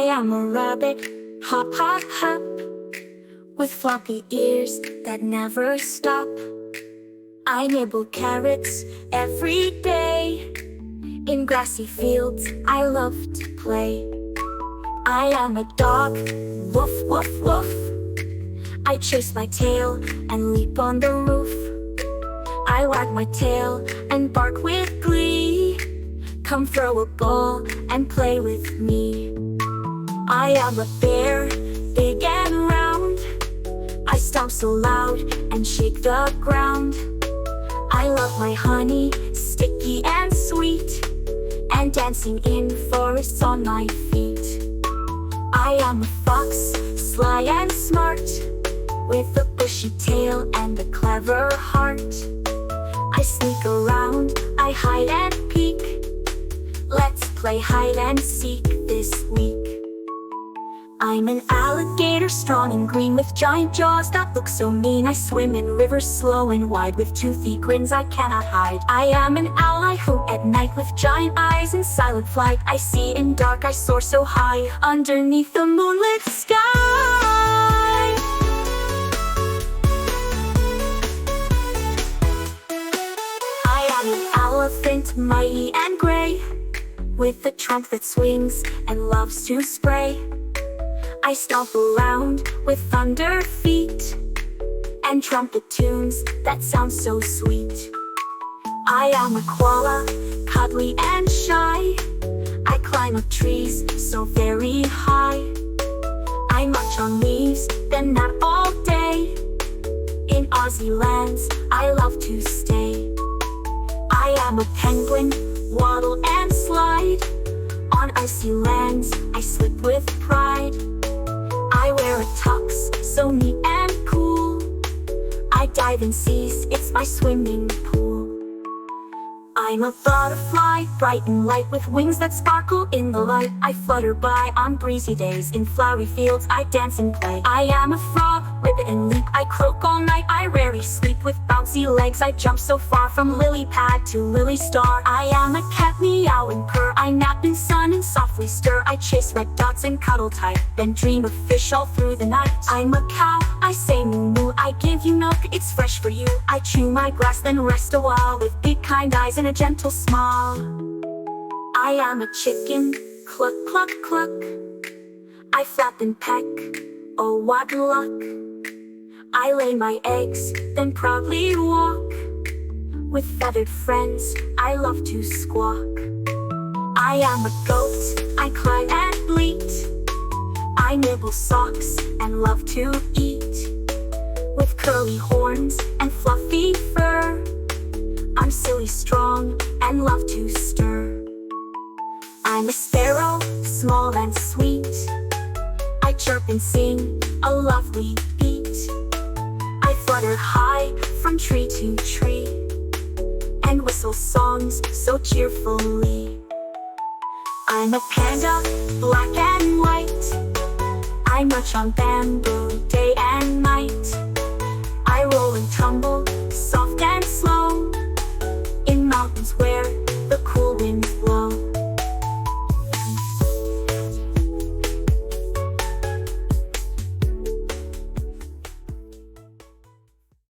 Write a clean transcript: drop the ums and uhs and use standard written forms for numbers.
I am a rabbit, hop, hop, hop, with floppy ears that never stop. I nibble carrots every day. In grassy fields, I love to play. I am a dog, woof, woof, woof. I chase my tail and leap on the roof. I wag my tail and bark with glee. Come throw a ball and play with me. I am a bear, big and round. I stomp so loud and shake the ground. I love my honey, sticky and sweet, and dancing in forests on my feet. I am a fox, sly and smart, with a bushy tail and a clever heart. I sneak around, I hide and peek. Let's play hide and seek this week. I'm an alligator, strong and green, with giant jaws that look so mean. I swim in rivers slow and wide, with toothy grins I cannot hide. I am an owl, I hoot at night, with giant eyes in silent flight. I see in dark, I soar so high, underneath the moonlit sky. I am an elephant, mighty and gray, with a trunk that swings and loves to spray. I stomp around with thunder feet and trumpet tunes that sound so sweet. I am a koala, cuddly and shy. I climb up trees so very high. I munch on leaves, then nap all day. In Aussie lands, I love to stay. I am a penguin, waddle and slide. On icy lands, I slip with pride. I wear a tux, so neat and cool. I dive in seas, it's my swimming pool. I'm a butterfly, bright and light, with wings that sparkle in the light. I flutter by on breezy days, in flowery fields I dance and play. I am a frog, ribbit and leap, I croak all night, I rarely sleep. With bouncy legs I jump so far, from lily pad to lily star. I am a cat, meow and purr, I nap in sun and softly stir. I chase red dots and cuddle tight, then dream of fish all through the night. I'm a cow, I say moo moo, I give you milk, it's fresh for you. I chew my grass, then rest a while, with big kind eyes and a gentle smile. I am a chicken, cluck, cluck, cluck. I flap and peck, oh what luck. I lay my eggs, then proudly walk. With feathered friends, I love to squawk. I am a goat, I cry and bleat. I nibble socks and love to eat. With curly horns and fluffy fur, I'm silly, strong, and love to stir. I'm a sparrow, small and sweet. I chirp and sing a lovely beat. I flutter high from tree to tree, and whistle songs so cheerfully. I'm a panda, black and white. I march on bamboo day and night. I roll and tumble